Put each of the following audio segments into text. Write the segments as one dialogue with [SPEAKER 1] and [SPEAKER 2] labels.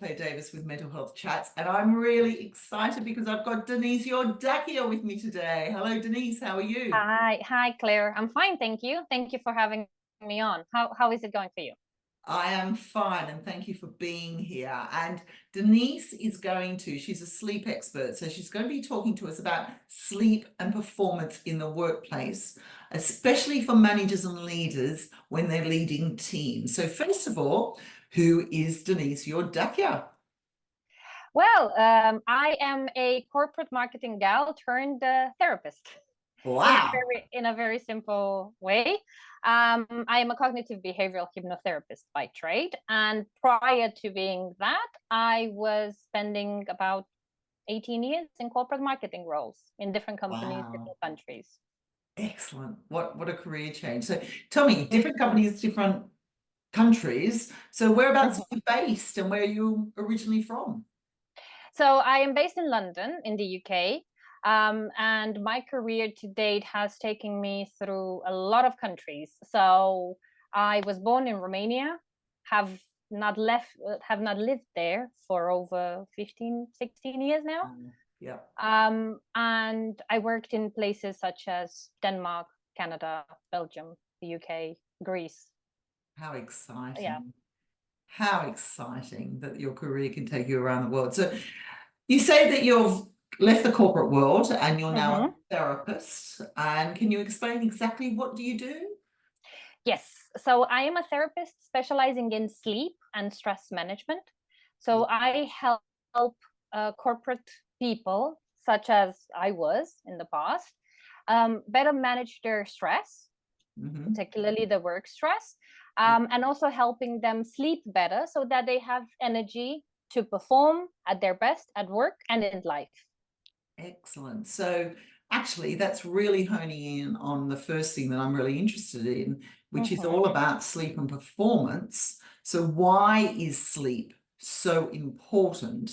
[SPEAKER 1] Clare Davis with Mental Health Chats, and I'm really excited because I've got Denise Iordache with me today. Hello, Denise. How are you?
[SPEAKER 2] Hi, Claire. I'm fine, thank you. Thank you for having me on. How is it going for you?
[SPEAKER 1] I am fine, and thank you for being here. And Denise is she's a sleep expert, so she's going to be talking to us about sleep and performance in the workplace, especially for managers and leaders when they're leading teams. So first of all, who is Denise Iordache?
[SPEAKER 2] Well, I am a corporate marketing gal turned therapist
[SPEAKER 1] Wow.
[SPEAKER 2] in a very simple way. I am a cognitive behavioral hypnotherapist by trade, and prior to being that, I was spending about 18 years in corporate marketing roles in different companies,
[SPEAKER 1] Wow.
[SPEAKER 2] different countries.
[SPEAKER 1] Excellent. What a career change. So tell me, different companies, different countries. So whereabouts are you based and where are you originally from?
[SPEAKER 2] So I am based in London, in the UK, and my career to date has taken me through a lot of countries. So I was born in Romania, have have not lived there for over 15, 16 years now.
[SPEAKER 1] Yeah.
[SPEAKER 2] And I worked in places such as Denmark, Canada, Belgium, the UK, Greece.
[SPEAKER 1] How
[SPEAKER 2] Yeah.
[SPEAKER 1] exciting. How exciting that your career can take you around the world. So you say that you've left the corporate world and you're now a
[SPEAKER 2] Mm-hmm.
[SPEAKER 1] therapist. And can you explain exactly what do you do?
[SPEAKER 2] Yes. So I am a therapist specializing in sleep and stress management. So I help corporate people, such as I was in the past, better manage their stress,
[SPEAKER 1] Mm-hmm.
[SPEAKER 2] particularly the work stress, and also helping them sleep better so that they have energy to perform at their best at work and in life.
[SPEAKER 1] Excellent. So actually, that's really honing in on the first thing that I'm really interested in, which is
[SPEAKER 2] Mm-hmm.
[SPEAKER 1] all about sleep and performance. So why is sleep so important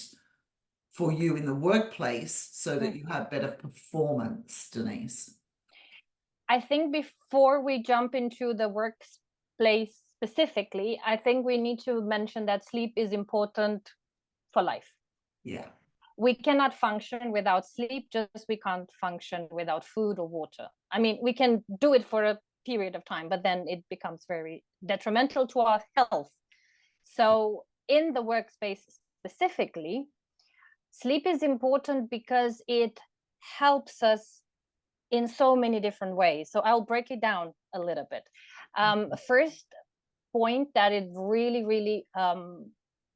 [SPEAKER 1] for you in the workplace so that you have better performance, Denise?
[SPEAKER 2] I think before we jump into the workplace specifically, I think we need to mention that sleep is important for life.
[SPEAKER 1] Yeah.
[SPEAKER 2] We cannot function without sleep, just we can't function without food or water. I mean, we can do it for a period of time, but then it becomes very detrimental to our health. So, in the workspace specifically, sleep is important because it helps us in so many different ways. So I'll break it down a little bit. First point that it really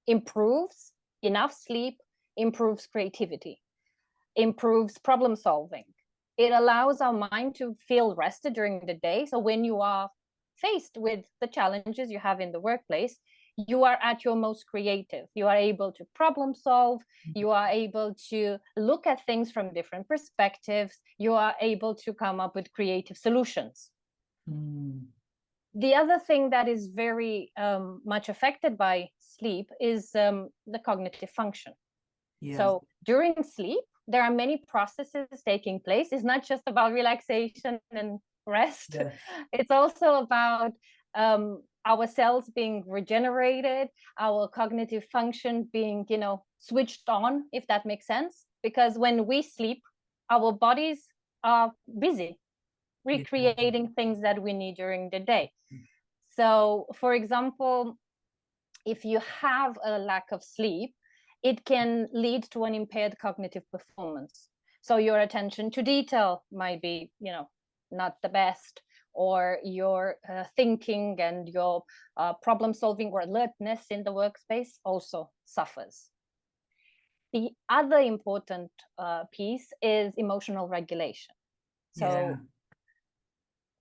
[SPEAKER 2] improves enough sleep, improves creativity, improves problem solving. It allows our mind to feel rested during the day. So when you are faced with the challenges you have in the workplace, you are at your most creative. You are able to problem solve. You are able to look at things from different perspectives. You are able to come up with creative solutions.
[SPEAKER 1] Mm.
[SPEAKER 2] The other thing that is very much affected by sleep is the cognitive function.
[SPEAKER 1] Yeah.
[SPEAKER 2] So during sleep, there are many processes taking place. It's not just about relaxation and rest.
[SPEAKER 1] Yeah.
[SPEAKER 2] It's also about our cells being regenerated, our cognitive function being, switched on, if that makes sense. Because when we sleep, our bodies are busy
[SPEAKER 1] Yeah.
[SPEAKER 2] recreating things that we need during the day. So, for example, if you have a lack of sleep, it can lead to an impaired cognitive performance. So your attention to detail might be, not the best, or your thinking and your problem solving or alertness in the workspace also suffers. The other important piece is emotional regulation.
[SPEAKER 1] Yeah.
[SPEAKER 2] So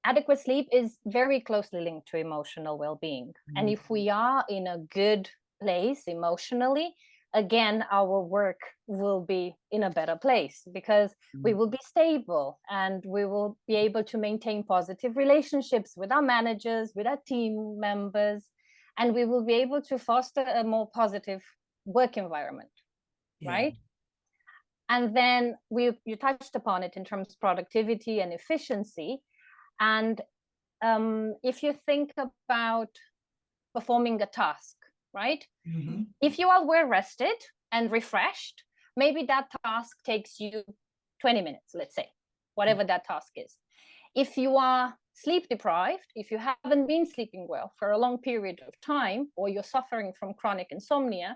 [SPEAKER 2] adequate sleep is very closely linked to emotional well-being. And
[SPEAKER 1] Mm.
[SPEAKER 2] if we are in a good place emotionally, again, our work will be in a better place because we will be stable and we will be able to maintain positive relationships with our managers, with our team members, and we will be able to foster a more positive work environment,
[SPEAKER 1] Yeah.
[SPEAKER 2] right? And then you touched upon it in terms of productivity and efficiency. And if you think about performing a task, right?
[SPEAKER 1] Mm-hmm.
[SPEAKER 2] If you are well rested and refreshed, maybe that task takes you 20 minutes, let's say, whatever that task is. If you are sleep deprived, if you haven't been sleeping well for a long period of time, or you're suffering from chronic insomnia,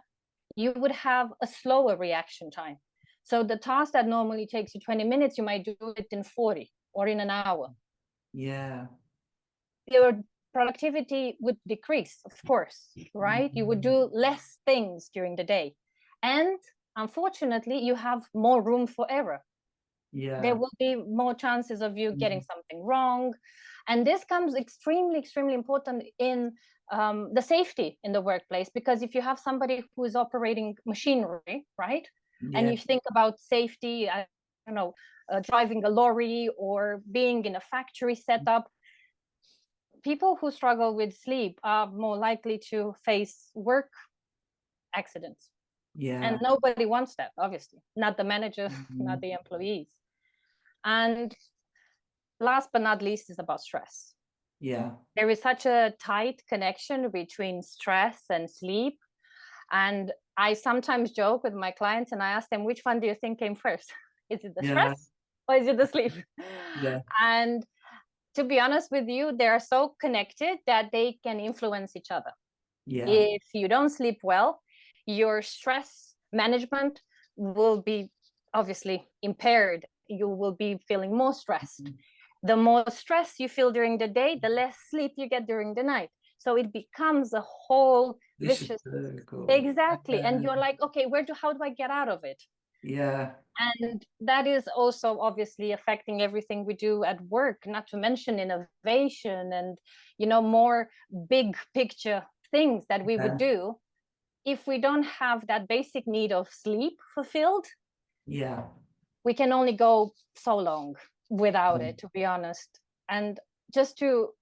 [SPEAKER 2] you would have a slower reaction time. So the task that normally takes you 20 minutes, you might do it in 40 or in an hour.
[SPEAKER 1] Yeah.
[SPEAKER 2] Your productivity would decrease, of course, right? You would do less things during the day. And unfortunately, you have more room for error.
[SPEAKER 1] Yeah.
[SPEAKER 2] There will be more chances of you getting something wrong. And this comes extremely, extremely important in the safety in the workplace, because if you have somebody who is operating machinery, right? And
[SPEAKER 1] Yeah.
[SPEAKER 2] you think about safety, I don't know, driving a lorry or being in a factory setup, people who struggle with sleep are more likely to face work accidents. And
[SPEAKER 1] Yeah.
[SPEAKER 2] nobody wants that, obviously, not the manager, not the employees. And last but not least is about stress.
[SPEAKER 1] Yeah.
[SPEAKER 2] There is such a tight connection between stress and sleep. And I sometimes joke with my clients and I ask them, which one do you think came first? Is it the
[SPEAKER 1] Yeah.
[SPEAKER 2] stress or is it the sleep?
[SPEAKER 1] Yeah.
[SPEAKER 2] And to be honest with you, they are so connected that they can influence each other.
[SPEAKER 1] Yeah.
[SPEAKER 2] If you don't sleep well, your stress management will be obviously impaired. You will be feeling more stressed. The more stress you feel during the day, the less sleep you get during the night. So it becomes a whole
[SPEAKER 1] Vicious
[SPEAKER 2] vicious.
[SPEAKER 1] circle.
[SPEAKER 2] Exactly. And you're like, okay, how do I get out of it?
[SPEAKER 1] Yeah.
[SPEAKER 2] And that is also obviously affecting everything we do at work, not to mention innovation and, more big picture things that we would
[SPEAKER 1] Yeah.
[SPEAKER 2] do. If we don't have that basic need of sleep fulfilled,
[SPEAKER 1] Yeah.
[SPEAKER 2] we can only go so long without it, to be honest. And just to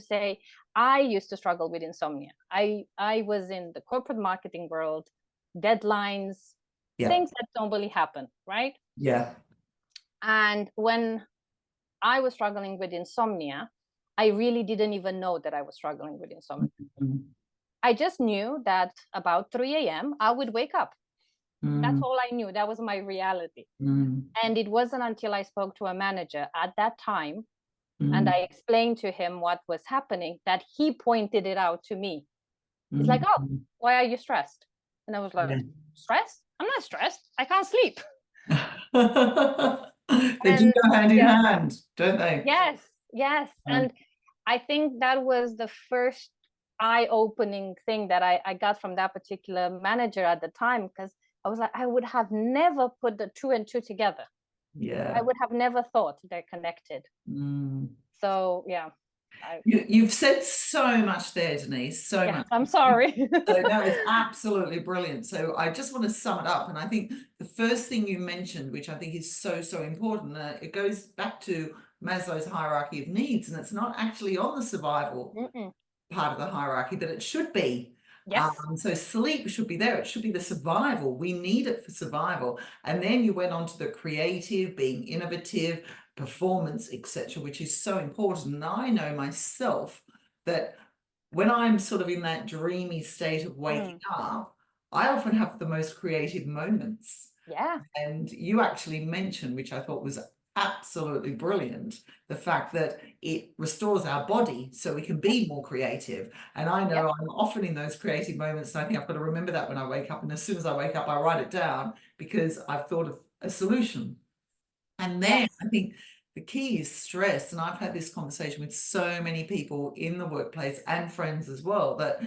[SPEAKER 2] say, I used to struggle with insomnia. I was in the corporate marketing world, deadlines,
[SPEAKER 1] Yeah.
[SPEAKER 2] things that normally happen, right?
[SPEAKER 1] Yeah.
[SPEAKER 2] And when I was struggling with insomnia, I really didn't even know that I was struggling with insomnia. I just knew that about 3 a.m. I would wake up. That's all I knew. That was my reality. And it wasn't until I spoke to a manager at that time and I explained to him what was happening that he pointed it out to me. He's like, oh, why are you stressed? And I was like, stressed? I'm not stressed. I can't sleep.
[SPEAKER 1] They do
[SPEAKER 2] And
[SPEAKER 1] go hand in
[SPEAKER 2] yeah,
[SPEAKER 1] hand, don't they?
[SPEAKER 2] yes, yes. And I think that was the first eye-opening thing that I got from that particular manager at the time, because I was like, I would have never put the two and two together.
[SPEAKER 1] Yeah.
[SPEAKER 2] I would have never thought they're connected. So yeah.
[SPEAKER 1] You've said so much there, Denise, so much.
[SPEAKER 2] I'm sorry.
[SPEAKER 1] So that was absolutely brilliant. So I just want to sum it up. And I think the first thing you mentioned, which I think is so, so important, it goes back to Maslow's hierarchy of needs, and it's not actually on the survival part of the hierarchy, but it should be.
[SPEAKER 2] Yes.
[SPEAKER 1] So sleep should be there. It should be the survival. We need it for survival. And then you went on to the creative, being innovative, performance, etc., which is so important. And I know myself that when I'm sort of in that dreamy state of waking up, I often have the most creative moments.
[SPEAKER 2] Yeah.
[SPEAKER 1] And you actually mentioned, which I thought was absolutely brilliant, the fact that it restores our body so we can be more creative. And I know I'm often in those creative moments, and I think I've got to remember that when I wake up. And as soon as I wake up, I write it down because I've thought of a solution. And then I think the key is stress. And I've had this conversation with so many people in the workplace and friends as well, that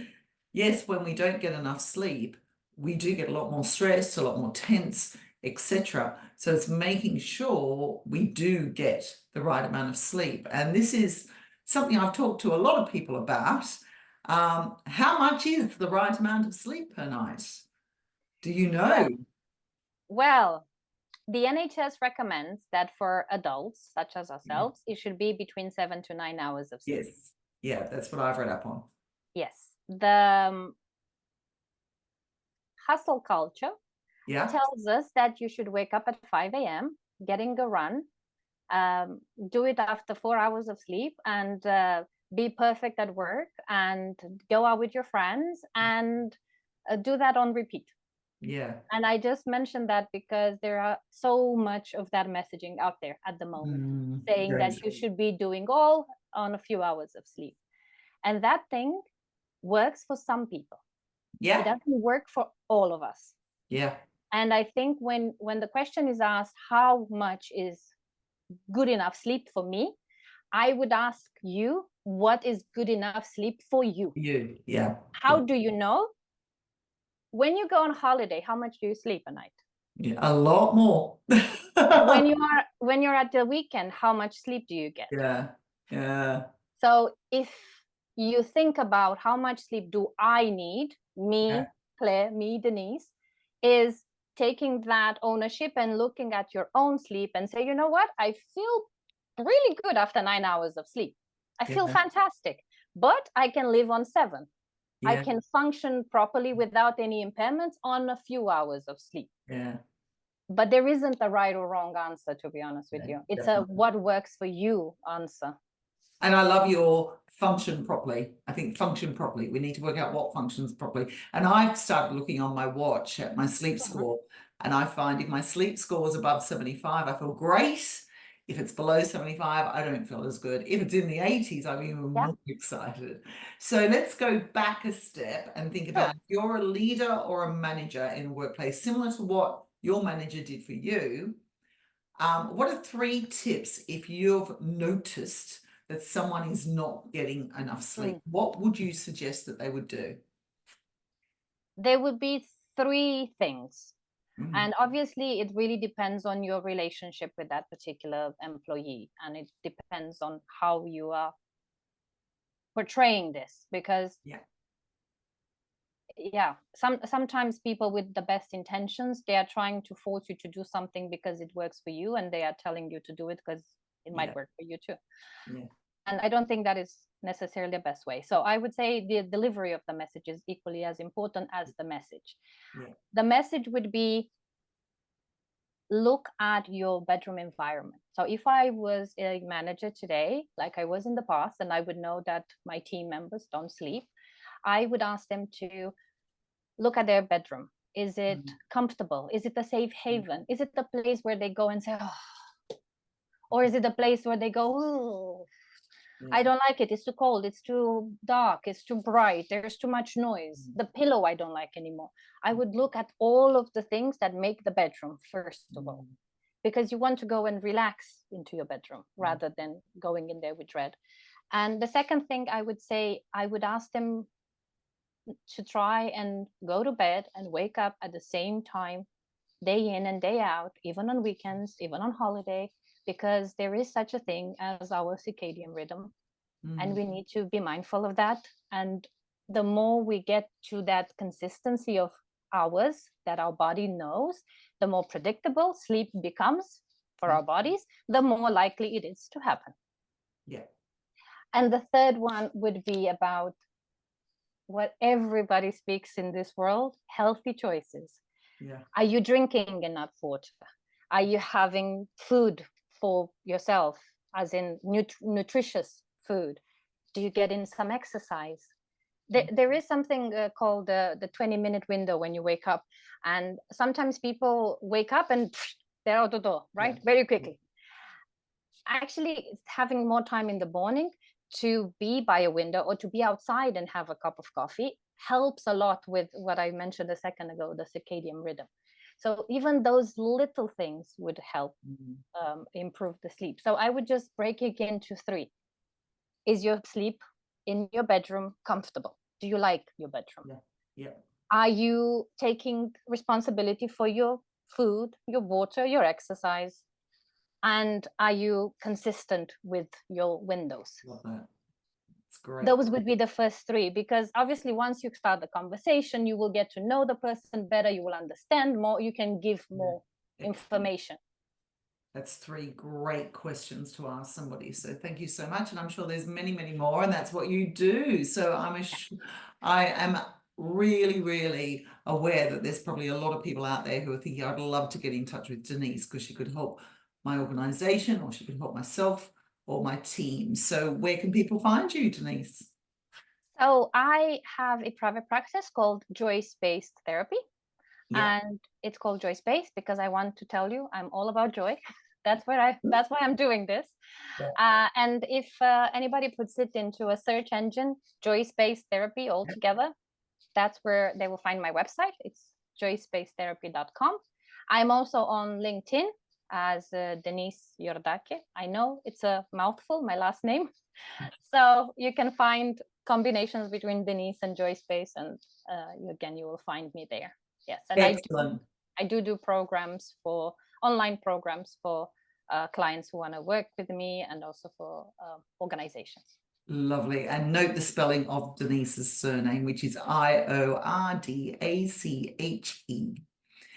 [SPEAKER 1] yes, when we don't get enough sleep, we do get a lot more stressed, a lot more tense, etc. So it's making sure we do get the right amount of sleep. And this is something I've talked to a lot of people about. How much is the right amount of sleep per night? Do you know?
[SPEAKER 2] Well, the NHS recommends that for adults, such as ourselves, it should be between 7 to 9 hours of sleep.
[SPEAKER 1] Yes. Yeah, that's what I've read up on.
[SPEAKER 2] Yes. The hustle culture tells us that you should wake up at 5 a.m., getting a run, do it after 4 hours of sleep, and be perfect at work and go out with your friends and do that on repeat.
[SPEAKER 1] Yeah.
[SPEAKER 2] And I just mentioned that because there are so much of that messaging out there at the moment, saying
[SPEAKER 1] very
[SPEAKER 2] that you should be doing all on a few hours of sleep. And that thing works for some people. It
[SPEAKER 1] Yeah.
[SPEAKER 2] doesn't work for all of us.
[SPEAKER 1] Yeah.
[SPEAKER 2] And I think when the question is asked, how much is good enough sleep for me? I would ask you, what is good enough sleep for you?
[SPEAKER 1] You. Yeah.
[SPEAKER 2] How do you know? When you go on holiday, how much do you sleep a night?
[SPEAKER 1] Yeah. A lot more.
[SPEAKER 2] When you're at the weekend, how much sleep do you get?
[SPEAKER 1] Yeah. Yeah.
[SPEAKER 2] So if you think about how much sleep do I need, me, Claire, me, Denise, is taking that ownership and looking at your own sleep and say, you know what, I feel really good after 9 hours of sleep. I feel fantastic, but I can live on 7. I can function properly without any impairments on a few hours of sleep.
[SPEAKER 1] Yeah.
[SPEAKER 2] But there isn't a right or wrong answer, to be honest with you. It's a what works for you answer.
[SPEAKER 1] And I love your function properly. I think function properly. We need to work out what functions properly. And I've started looking on my watch at my sleep score. And I find if my sleep score is above 75, I feel great. If it's below 75, I don't feel as good. If it's in the 80s, I'm even more excited. So let's go back a step and think about if you're a leader or a manager in a workplace, similar to what your manager did for you. What are 3 tips if you've noticed that someone is not getting enough sleep? What would you suggest that they would do?
[SPEAKER 2] There would be 3 things. And obviously, it really depends on your relationship with that particular employee. And it depends on how you are portraying this. Because, sometimes people with the best intentions, they are trying to force you to do something because it works for you. And they are telling you to do it because it might work for you too. And I don't think that is necessarily the best way. So I would say the delivery of the message is equally as important as the message. The message would be, look at your bedroom environment. So if I was a manager today, like I was in the past, and I would know that my team members don't sleep, I would ask them to look at their bedroom. Is it comfortable? Is it a safe haven? Is it the place where they go and say, oh, or is it a place where they go, oh, I don't like it. It's too cold. It's too dark. It's too bright. There's too much noise. The pillow I don't like anymore. I would look at all of the things that make the bedroom, first of all, because you want to go and relax into your bedroom rather than going in there with dread. And the second thing I would say, I would ask them to try and go to bed and wake up at the same time, day in and day out, even on weekends, even on holiday, because there is such a thing as our circadian rhythm. And we need to be mindful of that. And the more we get to that consistency of hours that our body knows, the more predictable sleep becomes for our bodies, the more likely it is to happen. And the third one would be about what everybody speaks in this world, healthy choices. Are you drinking enough water? Are you having food for yourself, as in nutritious food? Do you get in some exercise? There is something called the 20-minute window when you wake up. And sometimes people wake up and they're out the door, right? Very quickly. Actually, having more time in the morning to be by a window or to be outside and have a cup of coffee helps a lot with what I mentioned a second ago, the circadian rhythm. So even those little things would help improve the sleep. So I would just break it into 3. Is your sleep in your bedroom comfortable? Do you like your bedroom? Are you taking responsibility for your food, your water, your exercise? And are you consistent with your windows?
[SPEAKER 1] Love that. It's great.
[SPEAKER 2] Those would be the first 3, because obviously once you start the conversation, you will get to know the person better, you will understand more, you can give more information.
[SPEAKER 1] That's 3 great questions to ask somebody. So thank you so much. And I'm sure there's many, many more, and that's what you do. So I am really, really aware that there's probably a lot of people out there who are thinking, I'd love to get in touch with Denise because she could help my organization, or she could help myself, or my team. So where can people find you, Denise?
[SPEAKER 2] So I have a private practice called Joy Spaced Therapy.
[SPEAKER 1] Yeah.
[SPEAKER 2] And it's called Joy Space because I want to tell you I'm all about joy. That's why I'm doing this. And if anybody puts it into a search engine, Joy Space Therapy all together, that's where they will find my website. It's joyspacetherapy.com. I'm also on LinkedIn as Denise Iordache. I know it's a mouthful, my last name. So you can find combinations between Denise and Joy Space, and again, you will find me there. Yes, and
[SPEAKER 1] Excellent.
[SPEAKER 2] I do programs for online programs for clients who want to work with me, and also for organizations.
[SPEAKER 1] Lovely. And note the spelling of Denise's surname, which is Iordache.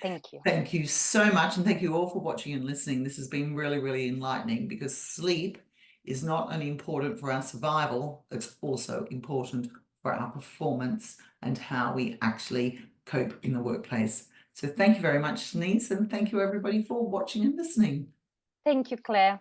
[SPEAKER 2] Thank you.
[SPEAKER 1] Thank you so much. And thank you all for watching and listening. This has been really, really enlightening, because sleep is not only important for our survival, it's also important for our performance and how we actually cope in the workplace. So thank you very much, Denise, and thank you everybody for watching and listening.
[SPEAKER 2] Thank you, Claire.